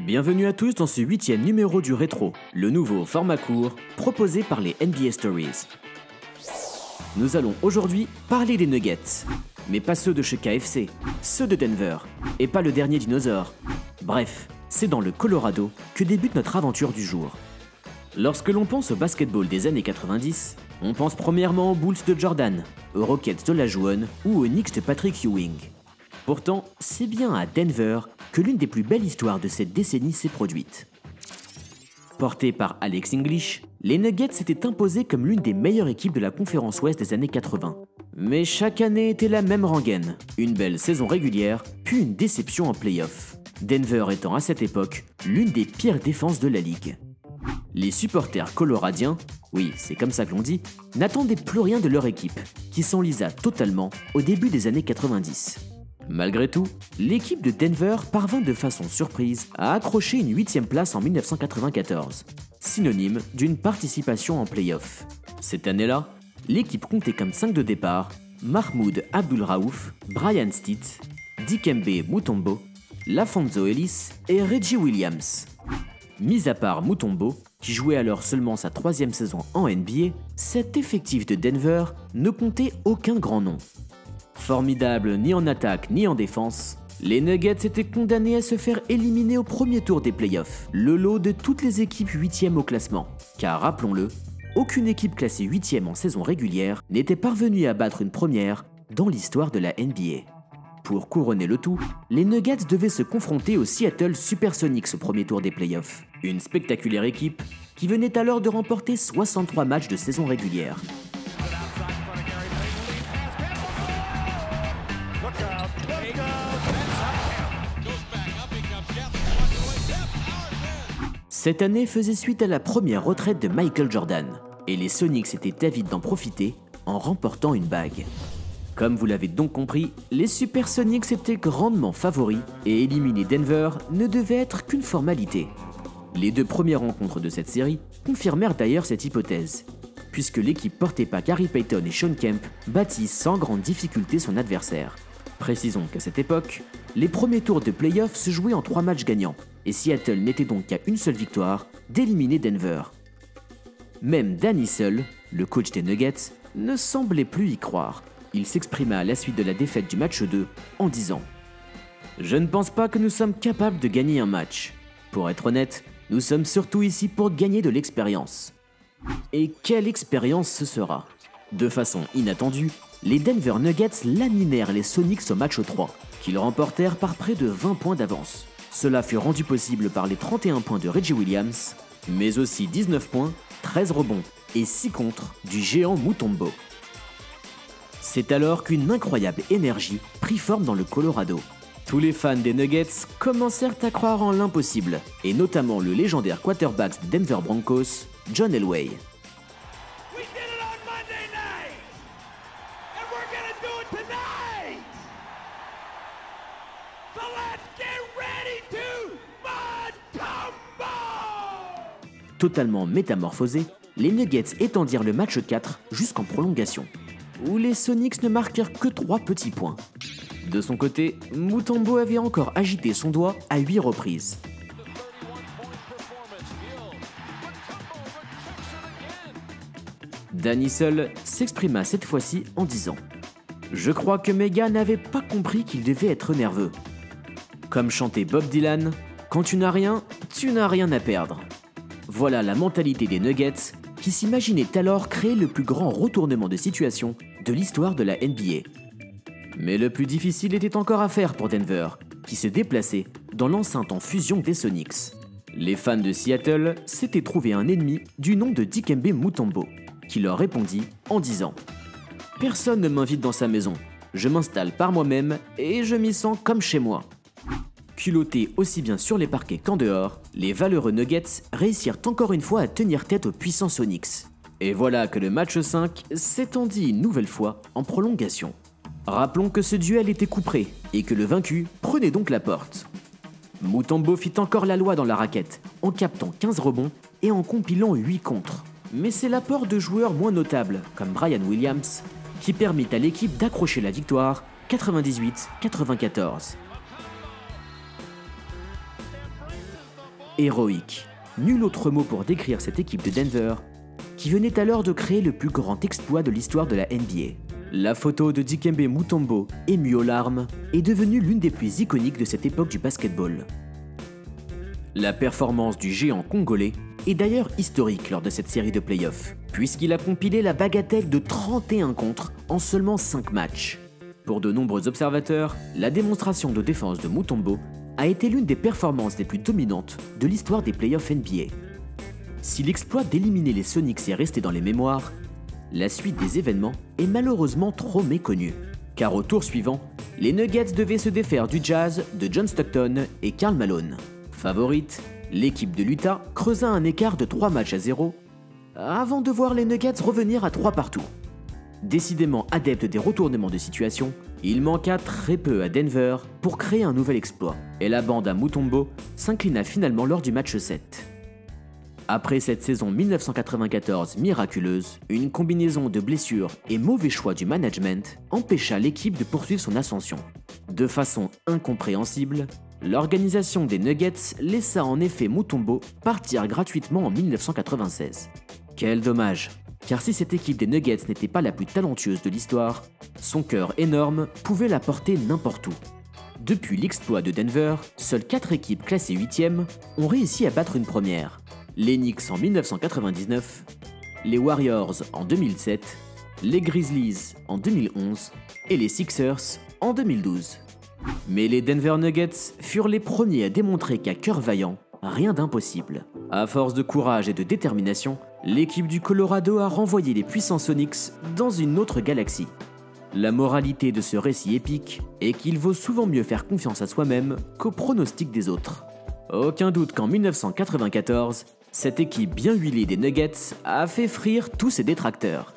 Bienvenue à tous dans ce 8e numéro du Rétro, le nouveau format court proposé par les NBA Stories. Nous allons aujourd'hui parler des Nuggets, mais pas ceux de chez KFC, ceux de Denver, et pas le dernier dinosaure. Bref, c'est dans le Colorado que débute notre aventure du jour. Lorsque l'on pense au basketball des années 90, on pense premièrement aux Bulls de Jordan, aux Rockets d'Olajuwon ou aux Knicks de Patrick Ewing. Pourtant, c'est bien à Denver que l'une des plus belles histoires de cette décennie s'est produite. Portés par Alex English, les Nuggets s'étaient imposés comme l'une des meilleures équipes de la conférence Ouest des années 80. Mais chaque année était la même rengaine, une belle saison régulière, puis une déception en play-off. Denver étant à cette époque l'une des pires défenses de la ligue. Les supporters coloradiens, oui c'est comme ça que l'on dit, n'attendaient plus rien de leur équipe, qui s'enlisa totalement au début des années 90. Malgré tout, l'équipe de Denver parvint de façon surprise à accrocher une 8e place en 1994, synonyme d'une participation en play-off. Cette année-là, l'équipe comptait comme 5 de départ Mahmoud Abdul-Raouf, Brian Stitt, Dikembe Mutombo, LaFonso Ellis et Reggie Williams. Mis à part Mutombo, qui jouait alors seulement sa 3e saison en NBA, cet effectif de Denver ne comptait aucun grand nom. Formidable ni en attaque ni en défense, les Nuggets étaient condamnés à se faire éliminer au premier tour des playoffs, le lot de toutes les équipes 8e au classement. Car rappelons-le, aucune équipe classée 8e en saison régulière n'était parvenue à battre une première dans l'histoire de la NBA. Pour couronner le tout, les Nuggets devaient se confronter aux Seattle Supersonics au premier tour des playoffs, une spectaculaire équipe qui venait alors de remporter 63 matchs de saison régulière. Cette année faisait suite à la première retraite de Michael Jordan, et les Sonics étaient avides d'en profiter en remportant une bague. Comme vous l'avez donc compris, les Supersonics étaient grandement favoris et éliminer Denver ne devait être qu'une formalité. Les 2 premières rencontres de cette série confirmèrent d'ailleurs cette hypothèse, puisque l'équipe portée par Gary Payton et Shawn Kemp battit sans grande difficulté son adversaire. Précisons qu'à cette époque, les premiers tours de play-off se jouaient en 3 matchs gagnants, et Seattle n'était donc qu'à une seule victoire d'éliminer Denver. Même Danny Seul, le coach des Nuggets, ne semblait plus y croire. Il s'exprima à la suite de la défaite du match 2 en disant « Je ne pense pas que nous sommes capables de gagner un match. Pour être honnête, nous sommes surtout ici pour gagner de l'expérience. » Et quelle expérience ce sera? De façon inattendue, les Denver Nuggets laminèrent les Sonics au match 3, qu'ils remportèrent par près de 20 points d'avance. Cela fut rendu possible par les 31 points de Reggie Williams, mais aussi 19 points, 13 rebonds et 6 contres du géant Mutombo. C'est alors qu'une incroyable énergie prit forme dans le Colorado. Tous les fans des Nuggets commencèrent à croire en l'impossible, et notamment le légendaire quarterback Denver Broncos, John Elway. Totalement métamorphosés, les Nuggets étendirent le match 4 jusqu'en prolongation, où les Sonics ne marquèrent que 3 petits points. De son côté, Mutombo avait encore agité son doigt à 8 reprises. Danny Seul s'exprima cette fois-ci en disant « Je crois que mes gars n'avaient pas compris qu'ils devaient être nerveux. Comme chantait Bob Dylan, quand tu n'as rien à perdre. » Voilà la mentalité des Nuggets qui s'imaginaient alors créer le plus grand retournement de situation de l'histoire de la NBA. Mais le plus difficile était encore à faire pour Denver, qui se déplaçait dans l'enceinte en fusion des Sonics. Les fans de Seattle s'étaient trouvé un ennemi du nom de Dikembe Mutombo, qui leur répondit en disant « Personne ne m'invite dans sa maison, je m'installe par moi-même et je m'y sens comme chez moi. » Culottés aussi bien sur les parquets qu'en dehors, les valeureux Nuggets réussirent encore une fois à tenir tête aux puissants Sonics. Et voilà que le match 5 s'étendit une nouvelle fois en prolongation. Rappelons que ce duel était couperé et que le vaincu prenait donc la porte. Mutombo fit encore la loi dans la raquette, en captant 15 rebonds et en compilant 8 contres. Mais c'est l'apport de joueurs moins notables, comme Brian Williams, qui permit à l'équipe d'accrocher la victoire 98-94. Héroïque. Nul autre mot pour décrire cette équipe de Denver qui venait alors de créer le plus grand exploit de l'histoire de la NBA. La photo de Dikembe Mutombo, ému aux larmes, est devenue l'une des plus iconiques de cette époque du basketball. La performance du géant congolais est d'ailleurs historique lors de cette série de playoffs, puisqu'il a compilé la bagatelle de 31 contre en seulement 5 matchs. Pour de nombreux observateurs, la démonstration de défense de Mutombo a été l'une des performances les plus dominantes de l'histoire des playoffs NBA. Si l'exploit d'éliminer les Sonics est resté dans les mémoires, la suite des événements est malheureusement trop méconnue. Car au tour suivant, les Nuggets devaient se défaire du Jazz, de John Stockton et Karl Malone. Favorite, l'équipe de l'Utah creusa un écart de 3-0 avant de voir les Nuggets revenir à 3 partout. Décidément adepte des retournements de situation, il manqua très peu à Denver pour créer un nouvel exploit, et la bande à Mutombo s'inclina finalement lors du match 7. Après cette saison 1994 miraculeuse, une combinaison de blessures et mauvais choix du management empêcha l'équipe de poursuivre son ascension. De façon incompréhensible, l'organisation des Nuggets laissa en effet Mutombo partir gratuitement en 1996. Quel dommage, car si cette équipe des Nuggets n'était pas la plus talentueuse de l'histoire, son cœur énorme pouvait la porter n'importe où. Depuis l'exploit de Denver, seules 4 équipes classées 8e ont réussi à battre une première. Les Knicks en 1999, les Warriors en 2007, les Grizzlies en 2011 et les Sixers en 2012. Mais les Denver Nuggets furent les premiers à démontrer qu'à cœur vaillant, rien d'impossible. À force de courage et de détermination, l'équipe du Colorado a renvoyé les puissants Sonics dans une autre galaxie. La moralité de ce récit épique est qu'il vaut souvent mieux faire confiance à soi-même qu'aux pronostics des autres. Aucun doute qu'en 1994, cette équipe bien huilée des Nuggets a fait frire tous ses détracteurs.